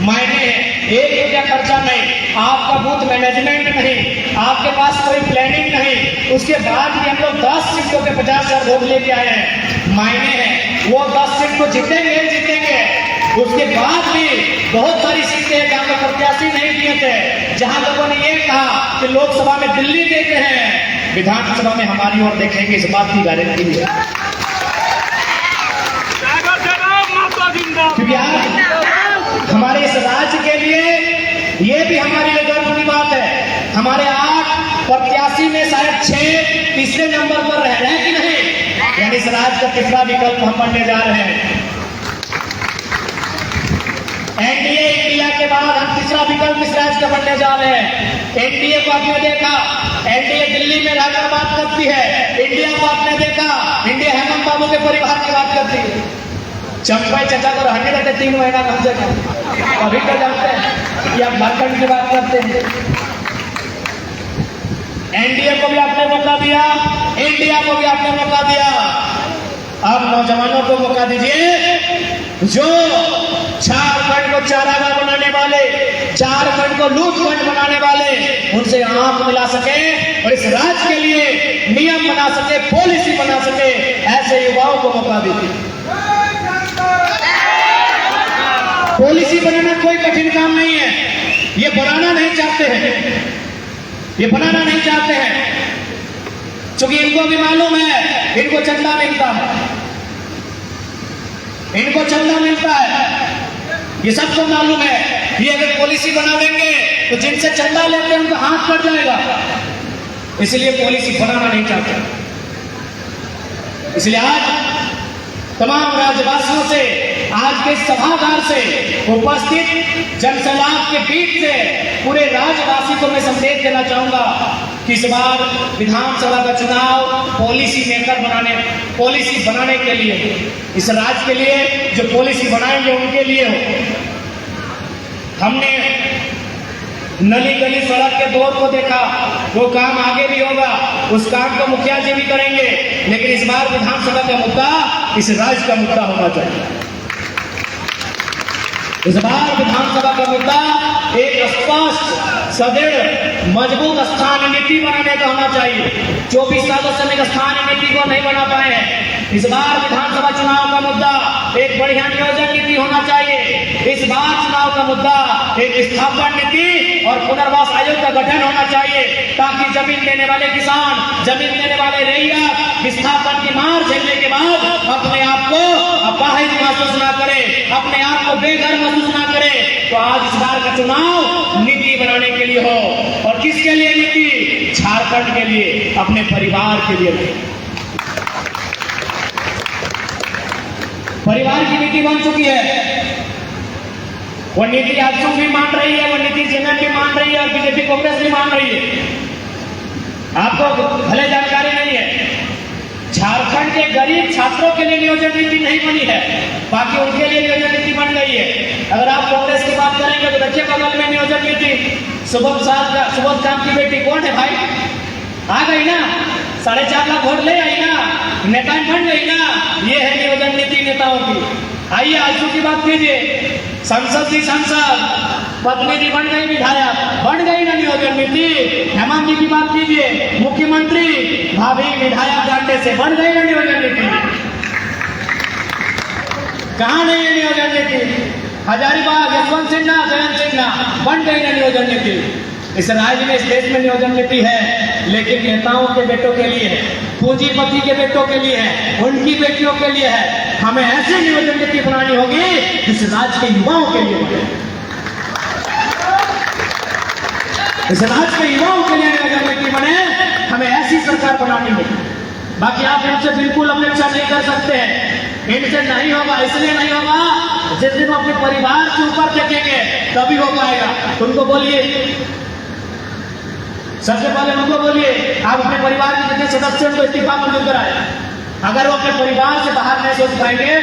मायने हैं, 1 रुपया खर्चा नहीं, आपका बूथ मैनेजमेंट नहीं, आपके पास कोई प्लानिंग नहीं, उसके बाद भी हम लोग 10 सीटों के 50,000 वोट लेके आए हैं। मायने हैं वो 10 सीट को जीतेंगे जीतेंगे। उसके बाद भी बहुत सारी सीटें हैं जहाँ पर प्रत्याशी नहीं दिए थे, जहां लोगों ने ये कहा कि लोकसभा में दिल्ली देख रहे हैं, विधानसभा में हमारी ओर देखेंगे, इस बात की गारंटी है। क्योंकि आज हमारे इस राज्य के लिए ये भी हमारे लिए गर्व की बात है, हमारे 8 प्रत्याशी में शायद 6 तीसरे नंबर पर रह रहे हैं कि नहीं, यानी इस राज्य का तीसरा विकल्प हम बनने जा रहे हैं। एनडीए इंडिया के बाद हम तीसरा विकल्प इस राज्य का बनने जा रहे हैं। एनडीए को आपने देखा, एनडीए दिल्ली में रहकर बात करती है, इंडिया को आपने देखा, इंडिया हेमंत बाबू के परिवार की बात करती है। चंपाई चचा को रहने देते 3 महीना कम से कम, अभी तो जानते हैं कि आप झारखंड की बात करते हैं। एनडीए को भी आपने मौका दिया, इंडिया को भी आपने मौका दिया, अब नौजवानों को मौका दीजिए जो झारखंड को चारागाह बनाने वाले, झारखंड को लूटखंड बनाने वाले, उनसे आंख मिला सके और इस राज्य के लिए नियम बना सके, पॉलिसी बना सके, ऐसे युवाओं को मौका दीजिए। पॉलिसी बनाना कोई कठिन काम नहीं है, ये बनाना नहीं चाहते हैं, ये बनाना नहीं चाहते हैं, क्योंकि इनको भी मालूम है इनको चंदा मिलता है, इनको चंदा मिलता है, ये सबको मालूम है। ये अगर पॉलिसी बना देंगे तो जिनसे चंदा लेते हैं उनका हाथ कट जाएगा, इसलिए पॉलिसी बनाना नहीं चाहते। इसलिए आज तमाम राज्यवासियों से, आज के सभागार से उपस्थित जनसैलाब के बीच से पूरे राज्यवासी को मैं संदेश देना चाहूंगा कि इस बार विधानसभा का चुनाव पॉलिसी मेकर बनाने, पॉलिसी बनाने के लिए, इस राज्य के लिए जो पॉलिसी बनाएंगे उनके लिए हो। हमने नली गली सड़क के दौर को देखा, वो काम आगे भी होगा, उस काम को मुखिया जी भी करेंगे, लेकिन इस बार विधानसभा का मुद्दा इस राज्य का मुद्दा होना चाहिए। इस बार विधानसभा का मुद्दा एक स्पष्ट, सदृढ़, मजबूत स्थान नीति बनाने का होना चाहिए। 24 सालों से हम स्थान नीति को नहीं बना पाए हैं। इस बार विधानसभा चुनाव का मुद्दा एक बढ़िया नियोजन नीति होना चाहिए। इस बार चुनाव का मुद्दा एक स्थापना नीति और पुनर्वास आयोग का गठन होना चाहिए, ताकि जमीन लेने वाले किसान, जमीन लेने वाले रैया विस्थापन की मार झेलने के बाद अपने आप को अपाहिज महसूस न करे, अपने आप को बेघर महसूस न करे। तो आज इस बार का चुनाव नीति बनाने के लिए हो, और किसके लिए नीति? झारखंड के लिए, अपने परिवार के लिए नहीं। परिवार की नीति बन चुकी है। वो नीति आजसू भी मान रही है, वो नीति जेएमएम भी मान रही है और बीजेपी कांग्रेस भी मान रही है। आपको भले जानकारी नहीं है, झारखंड के गरीब छात्रों के लिए नियोजन नीति नहीं बनी है, बाकी उनके लिए नियोजन नीति बन गई है। अगर आप कांग्रेस की बात करेंगे तो देखिए बगल में नियोजन नीति, सुबोध काम की बेटी कौन है भाई, आ गई ना, 4.5 लाख वोट ले आई ना, नेता बन गई ना। ये है नियोजन नीति नेताओं की। आइए आजसू की बात कीजिए, संसद जी सांसद, पत्नी जी बन गई विधायक, बन गई ना नियोजन नीति। हेमंत जी की बात कीजिए, मुख्यमंत्री, भाभी विधायक जानने से बन गई ना नियोजन नीति। कहां नहीं है नियोजन नीति? हजारीबाग, यशवंत सिन्हा, जयंत सिन्हा, बन गई ना नियोजन नीति। इस राज्य में, इस देश में नियोजन नीति है, लेकिन नेताओं के बेटों के लिए है, पूंजीपति के बेटों के लिए है, उनकी बेटियों के लिए है। हमें ऐसी नियोजन नीति बनानी होगी जिस राज्य के युवाओं के लिए बने, इस राज्य के युवाओं के लिए नियोजन नीति बने। हमें ऐसी सरकार बनानी होगी। बाकी आप इनसे बिल्कुल अपेक्षा नहीं कर सकते हैं, इनसे नहीं होगा। इसलिए नहीं होगा, जिस दिन अपने परिवार के ऊपर देखेंगे तभी हो पाएगा। उनको बोलिए, सबसे पहले उनको बोलिए, आप अपने परिवार के जितने सदस्यों को इस्तीफा मंजूर कराए। अगर वो अपने परिवार से बाहर नहीं सोच पाएंगे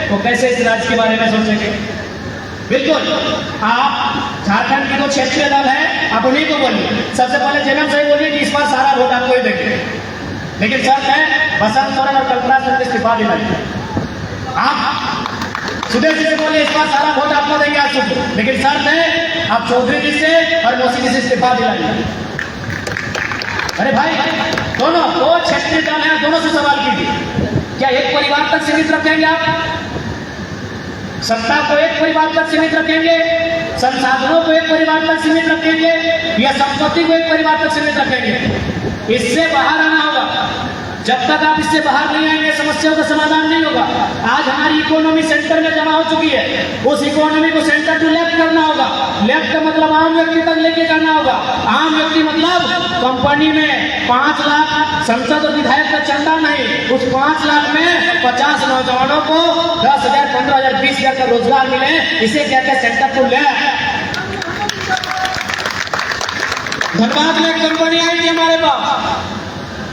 तो कैसे इस राज्य के बारे में सोचेंगे? बिल्कुल, आप झारखंड की जो क्षेत्रीय दल है, आप उन्हीं को बोलिए। सबसे पहले जेएमएम से बोलिए कि इस बार सारा वोट आपको ही देंगे, लेकिन शर्त है बसंत सोरेन और कल्पना सिंह को इस्तीफा दिलाइए। आप सुदेश जी से बोलिए इस बार सारा वोट आपको देंगे आज सुबह, लेकिन शर्त है आप चौधरी जी से और मौसी जी से इस्तीफा दिलाइए। अरे भाई, दोनों दो क्षेत्रीय दल हैं, दोनों से सवाल कीजिए, क्या एक परिवार तक सीमित रखेंगे आप? सत्ता को एक परिवार तक सीमित रखेंगे, संसाधनों को एक परिवार तक सीमित रखेंगे, या संपत्ति को एक परिवार तक सीमित रखेंगे? इससे बाहर आना होगा। जब तक आप इससे बाहर नहीं आएंगे, समस्याओं का समाधान नहीं होगा। आज हमारी इकोनॉमी सेंटर में जमा हो चुकी है, उस इकोनॉमी को सेंटर टू लेफ्ट करना होगा। लेफ्ट का मतलब आम व्यक्ति तक लेके जाना होगा। आम व्यक्ति मतलब कंपनी में 5 लाख संसद और विधायक का चंदा नहीं, उस 5 लाख में 50 नौजवानों को 10,000, 15,000, 20,000 का रोजगार मिले, इसे कहते हैं सेंटर टू लेफ्ट। धनबाद में एक कंपनी आई थी हमारे पास,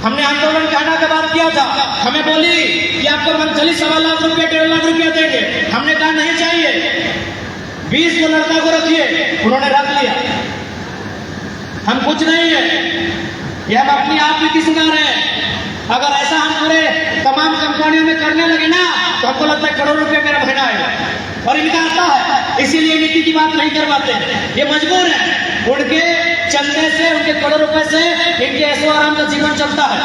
हमने आंदोलन के हटा के बात किया था, हमें बोली कि आपको मंथली 1.25 लाख रुपया, 1.5 लाख रुपया देंगे। हमने कहा नहीं चाहिए, 20 को लड़का को रखिए, उन्होंने रख लिया। हम कुछ नहीं है, ये हम अपनी आप नीति सुना रहे हैं। अगर ऐसा हम पूरे तमाम कंपनियों में करने लगे ना, तो हमको लगता है करोड़ रुपये मेरा महीना आएगा, और इनका आता है, इसीलिए नीति की बात नहीं करवाते। ये मजबूर है, उनके चलने से, उनके करोड़ रुपए से इनके ऐशो आराम का जीवन चलता है।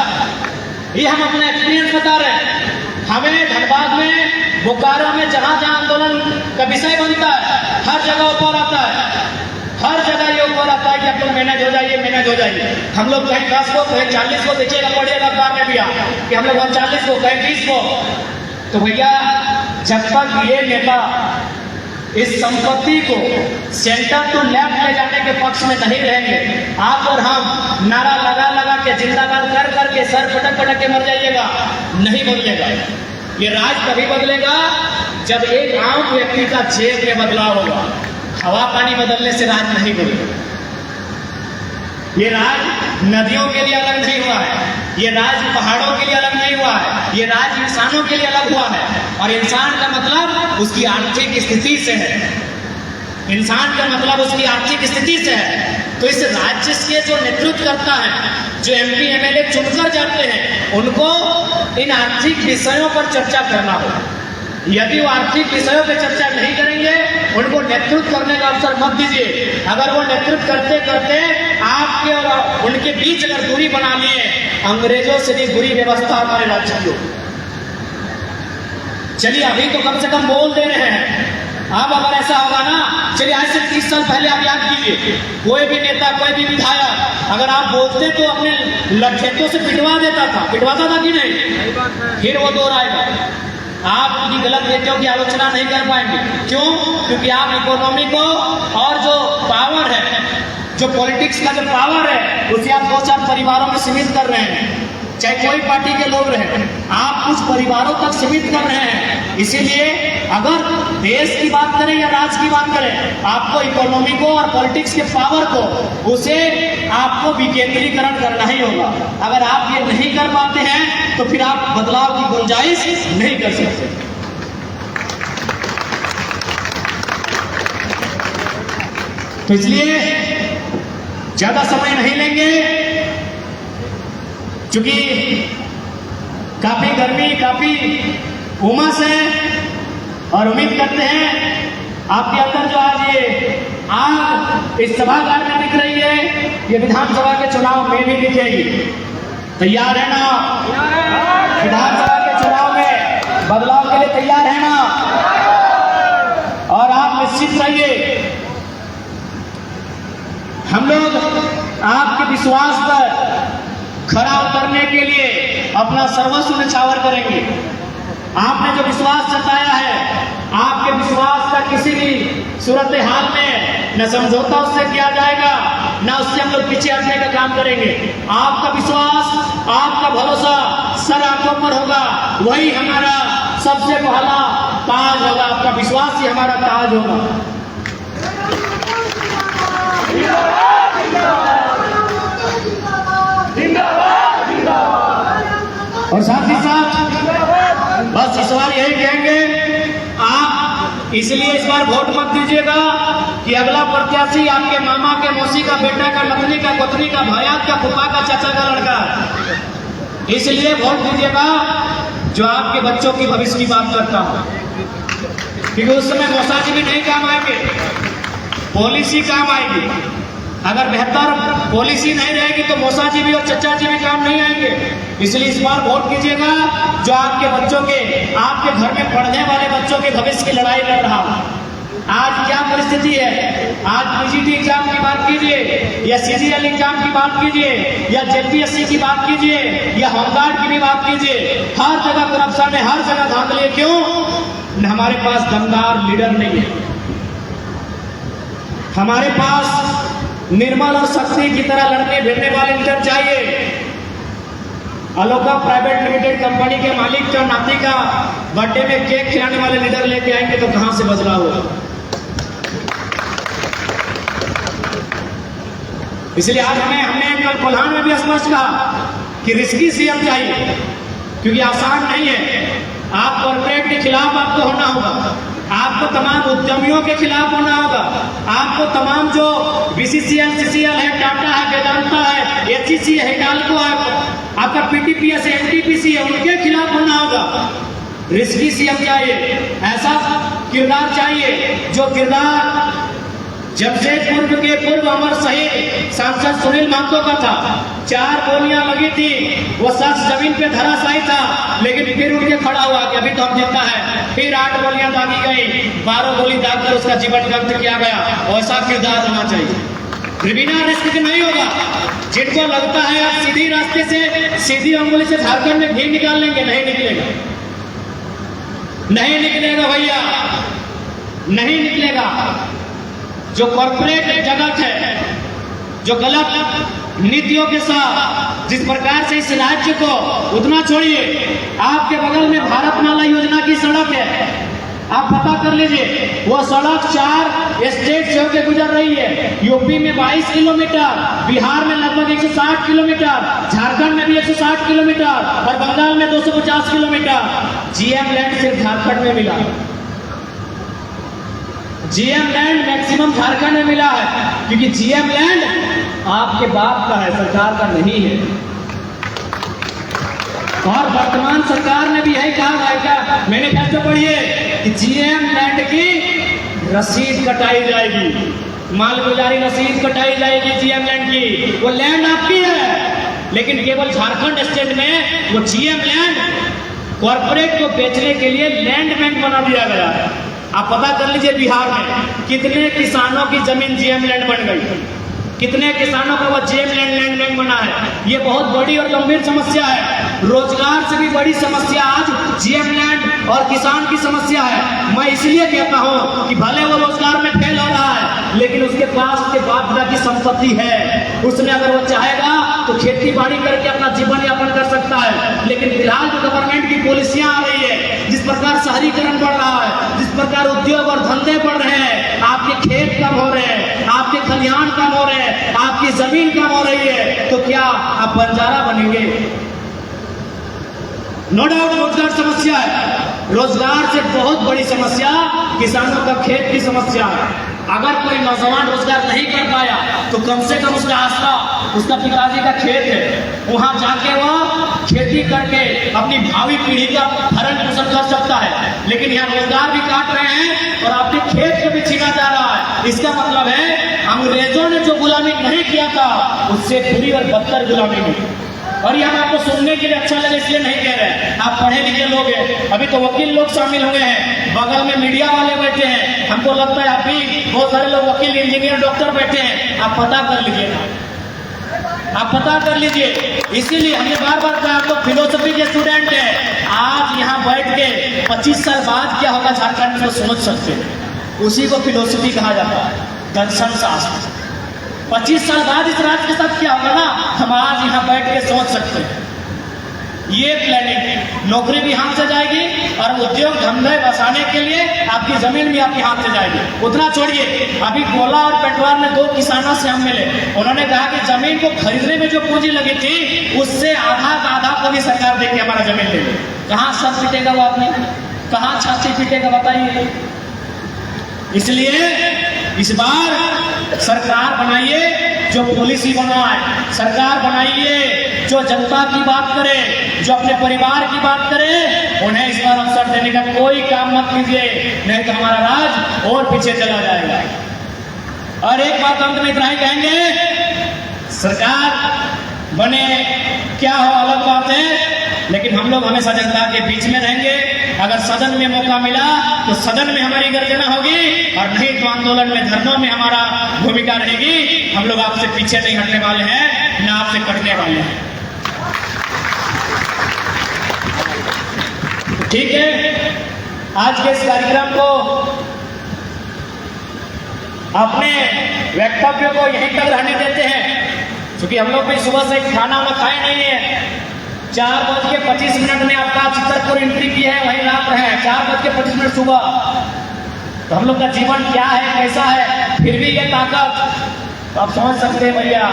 ये हम अपना एक्सपीरियंस बता रहे हैं। हमें धनबाद में, बोकारो में, जहां जहां आंदोलन का विषय बनता है, हर जगह ऊपर आता है, हर जगह ये ऊपर आता है कि आप लोग मैनेज हो जाइए, मैनेज हो जाइए। हम लोग कहीं 10 को, कहीं 40 को, देखिएगा पढ़िएगा अखबार में भी कि हम लोग 40 को, कहीं 20 को। तो भैया, जब तक ये नेता इस संपत्ति को सेंटर टू लेफ्ट ले जाने के पक्ष में नहीं रहेंगे, आप और हम नारा लगा लगा के, जिंदाबाद कर करके, सर पटक पटक के मर जाइएगा, नहीं बदलेगा। ये राज तभी बदलेगा जब एक आम व्यक्ति का जेब में बदलाव होगा। हवा पानी बदलने से राज नहीं बदलेगा। ये राज नदियों के लिए अलग नहीं हुआ है, ये राज पहाड़ों के लिए अलग नहीं हुआ है, ये राज इंसानों के लिए अलग हुआ है। और इंसान का मतलब उसकी आर्थिक स्थिति से है, इंसान का मतलब उसकी आर्थिक स्थिति से है। तो इस राज्य के जो नेतृत्व करता है, जो MP MLA चुनकर जाते हैं, उनको इन आर्थिक विषयों पर चर्चा करना होगा। यदि वो आर्थिक विषयों पर चर्चा नहीं करेंगे, उनको नेतृत्व करने का अवसर मत दीजिए। अगर वो नेतृत्व करते करते आपके और उनके बीच अगर दूरी बना लिए, अंग्रेजों से भी बुरी व्यवस्था हमारे राज्य की होगी। चलिए, अभी तो कम से कम बोल दे रहे हैं। अब अगर ऐसा होगा ना, चलिए आज से 30 साल पहले आप याद कीजिए, कोई भी नेता, कोई भी विधायक अगर आप बोलते तो अपने खेतों से पिटवा देता था, पिटवाता था कि नहीं? फिर वो दौर आएगा। आप उनकी गलत नीतियों की आलोचना नहीं कर पाएंगे। क्यों? क्योंकि आप इकोनॉमी को और जो पावर है, जो पॉलिटिक्स का जो पावर है उसे आप 2-4 परिवारों में सीमित कर रहे हैं, चाहे कोई पार्टी के लोग रहे, आप कुछ परिवारों तक सीमित कर रहे हैं। इसीलिए अगर देश की बात करें या राज्य की बात करें, आपको इकोनॉमी को और पॉलिटिक्स के पावर को उसे आपको विकेंद्रीकरण करना ही होगा। अगर आप ये नहीं कर पाते हैं तो फिर आप बदलाव की गुंजाइश नहीं कर सकते। तो इसलिए ज्यादा समय नहीं लेंगे, क्योंकि काफी गर्मी, काफी उमस है और उम्मीद करते हैं आपके अंदर जो आज ये आग इस सभागार में दिख रही है, ये विधानसभा के चुनाव में भी दिखेगी। तैयार है ना? विधानसभा के चुनाव में बदलाव के लिए तैयार है ना? और आप निश्चित रहिए, हम लोग आपके विश्वास पर खरा उतरने के लिए अपना सर्वस्व न्यौछावर करेंगे। आपने जो विश्वास जताया है, आपके विश्वास का किसी भी सूरत हाल में न समझौता उससे किया जाएगा, न उससे हम लोग पीछे हटने का काम करेंगे। आपका विश्वास, आपका भरोसा सर आंखों पर होगा, वही हमारा सबसे पहला ताज होगा। आपका विश्वास ही हमारा ताज होगा। और साथ ही साथ बस इस बार यही कहेंगे, आप इसलिए इस बार वोट मत दीजिएगा कि अगला प्रत्याशी आपके मामा के, मौसी का बेटा का, नतनी का, गोतनी का, भैयात का, फूफा का, चाचा का लड़का है। इसलिए वोट दीजिएगा जो आपके बच्चों की भविष्य की बात करता हूं, क्योंकि उस समय मौसा जी भी नहीं काम आएंगे, पॉलिसी काम आएगी। अगर बेहतर पॉलिसी नहीं रहेगी तो मौसा जी भी और चचा जी भी काम नहीं आएंगे। इसलिए इस बार वोट कीजिएगा जो आपके बच्चों के, आपके घर में पढ़ने वाले बच्चों के भविष्य की लड़ाई लड़ रहा हो। आज क्या परिस्थिति है, आज पीजीटी एग्जाम की बात कीजिए या सीजीएल एग्जाम की बात कीजिए या जेपीएससी की बात कीजिए या होमगार्ड की भी बात कीजिए, हर जगह करप्शन है, हर जगह धांधली है। क्यों? हमारे पास दमदार लीडर नहीं है, हमारे पास निर्मल और शक्ति की तरह लड़ने भिड़ने वाले लीडर चाहिए। अलोका प्राइवेट लिमिटेड कंपनी के मालिक का नाती का बर्थडे में केक खिलाने वाले लीडर लेके आएंगे तो कहां से बदलाव होगा? इसलिए आज हमने कल कोल्हान में भी स्पष्ट कहा कि रिस्की सीएम चाहिए, क्योंकि आसान नहीं है। आप कॉर्पोरेट के खिलाफ आपको होना होगा, आपको तमाम उद्यमियों के खिलाफ होना होगा, आपको तमाम जो बीसीसीएल, सीसीएल है, टाटा है, वेदांता है, एचईसी है, हिंडाल्को है, आपका पीटीपीएस है, एनटीपीसी है, उनके खिलाफ होना होगा। रिस्की सीएम चाहिए, ऐसा किरदार चाहिए जो किरदार जमशेदपुर के पूर्व अमर शहीद सांसद सुनील महतो का था। 4 गोलियां लगी थी, वो शख्स जमीन पे धराशायी था, लेकिन फिर उठ के खड़ा हुआ कि अभी तो हम जिंदा है। फिर 8 गोलियां दागी गई, 12 गोली दागकर उसका जीवन गंत किया गया। ऐसा किरदार होना चाहिए, बिना रिस्क के नहीं होगा। जिनको लगता है आप सीधी रास्ते से, सीधी अंगुली से झारखंड में घी निकाल लेंगे, नहीं निकलेगा, नहीं निकलेगा भैया, नहीं निकलेगा। जो कॉर्पोरेट जगत है, जो गलत नीतियों के साथ जिस प्रकार से इस राज्य को, उतना छोड़िए, आपके बगल में भारतमाला योजना की सड़क है, आप पता कर लीजिए, वो सड़क 4 स्टेट से होकर गुजर रही है। यूपी में 22 किलोमीटर, बिहार में लगभग 160 किलोमीटर, झारखंड में भी 160 किलोमीटर और बंगाल में 250 किलोमीटर। जीएम लैंड सिर्फ झारखंड में मिला, जीएम लैंड मैक्सिमम झारखंड में मिला है, क्योंकि जीएम लैंड आपके बाप का है, सरकार का नहीं है। और वर्तमान सरकार ने भी यही कहा है, क्या मैनिफेस्टो पढ़िए कि जीएम लैंड की रसीद कटाई जाएगी, मालगुजारी रसीद कटाई जाएगी जीएम लैंड की। वो लैंड आपकी है, लेकिन केवल झारखंड स्टेट में वो जीएम लैंड कॉर्पोरेट को बेचने के लिए लैंड बैंक बना दिया गया है। आप पता कर लीजिए बिहार में कितने किसानों की जमीन जीएम लैंड बन गई। कितने किसानों का वो जेम लैंड बैंक बना है। ये बहुत बड़ी और गंभीर समस्या है। रोजगार से भी बड़ी समस्या आज जेम लैंड और किसान की समस्या है। मैं इसलिए कहता हूं कि भले वो रोजगार में फेल हो रहा है, लेकिन उसके पास उसके बाप दादा की संपत्ति है। उसने अगर वो चाहेगा तो खेती बाड़ी करके अपना जीवन यापन कर सकता है। लेकिन फिलहाल जो गवर्नमेंट की पॉलिसियां आ रही है, जिस प्रकार शहरीकरण बढ़ रहा है, जिस प्रकार उद्योग और धंधे बढ़ रहे हैं, आपके खेत कम हो रहे हैं, आपके खलिहान कम हो रहे हैं, आपकी जमीन कम हो रही है, तो क्या आप बंजारा बनेंगे? नो डाउट रोजगार समस्या है। रोजगार से बहुत बड़ी समस्या किसानों का खेत की समस्या है। अगर कोई नौजवान रोजगार नहीं कर पाया तो कम से कम उसका आस्था उसका पिताजी का खेत है, वहां जाके वो खेती करके अपनी भावी पीढ़ी का भरण पोषण कर सकता है। लेकिन यहाँ रोजगार भी काट रहे हैं और आपके खेत को भी छीना जा रहा है। इसका मतलब है अंग्रेजों ने जो गुलामी नहीं किया था उससे बुरी और बदतर गुलामी हुई। और ये हम आपको सुनने के लिए अच्छा लगे इसलिए नहीं कह रहे, आप पढ़े लिखे लोग हैं। अभी तो वकील लोग शामिल हुए हैं, बगल में मीडिया वाले बैठे हैं। हमको लगता है आप भी बहुत सारे लोग वकील, इंजीनियर, डॉक्टर बैठे हैं। आप पता कर लीजिए, आप पता कर लीजिए। इसीलिए हमने बार बार कहा, आप लोग फिलोसफी के स्टूडेंट हैं। आज यहाँ बैठ के 25 साल बाद क्या होगा झारखंड में सोच सकते हैं। उसी को फिलोसफी कहा जाता है, दर्शन शास्त्र। 25 साल बाद इस राज्य के साथ क्या होगा ना, हम आज यहाँ बैठ के सोच सकते हैं। ये प्लानिंग, नौकरी भी हाथ से जाएगी और उद्योग धंधे बसाने के लिए आपकी जमीन भी आपके हाथ से जाएगी। उतना छोड़िए, अभी गोला और पेटवार में 2 किसानों से हम मिले। उन्होंने कहा कि जमीन को खरीदने में जो पूंजी लगी थी उससे आधा का आधा को भी सरकार देके हमारा जमीन ले ली। कहाँ सर पिटेगा वो आपने, कहाँ छाती पिटेगा बताइए। इसलिए इस बार सरकार बनाइए जो पॉलिसी बनवाए, सरकार बनाइए जो जनता की बात करे, जो अपने परिवार की बात करे। उन्हें इस बार अवसर देने का कोई काम मत कीजिए, नहीं तो हमारा राज और पीछे चला जाएगा। और एक बात अंत में इतना ही कहेंगे, सरकार बने क्या हो अलग बात है, लेकिन हम लोग हमेशा जनता के बीच में रहेंगे। अगर सदन में मौका मिला तो सदन में हमारी गर्जना होगी, और नहीं तो आंदोलन में, धरनों में हमारा भूमिका रहेगी। हम लोग आपसे पीछे नहीं हटने वाले हैं, ना आपसे कटने वाले हैं। ठीक है, आज के इस कार्यक्रम को, अपने वक्तव्य को यहीं तक रहने देते हैं, क्योंकि हम लोग भी सुबह से खाना वाना खाए नहीं है। 4:25 में आपका चित्रपुर एंट्री की है, वहीं रात है 4:25 सुबह। तो हम लोग का जीवन क्या है, कैसा है, फिर भी ये ताकत तो आप समझ सकते हैं भैया,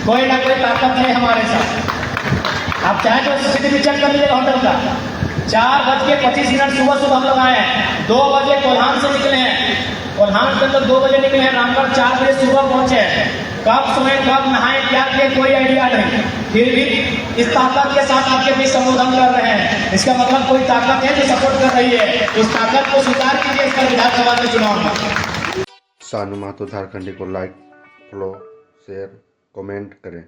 कोई ना कोई ताकत है हमारे साथ। आप चाहे तो सीसीटीवी चेक कर लीजिएगा होटल का। 4:25 सुबह हम लोग आए हैं। 2 बजे कोल्हान से निकले हैं, कोल्हान से लोग 2 बजे निकले हैं, रामगढ़ 4 बजे सुबह पहुंचे हैं। कब सोए, कब नहाए, क्या किए, कोई आइडिया नहीं। फिर भी इस ताकत के साथ आपके बीच संबोधन कर रहे हैं। इसका मतलब कोई ताकत है जो सपोर्ट कर रही है। उस ताकत को स्वीकार कीजिए इसका विधानसभा के चुनाव में। सानू महतो झारखंडी को लाइक, फॉलो, शेयर, कमेंट करें।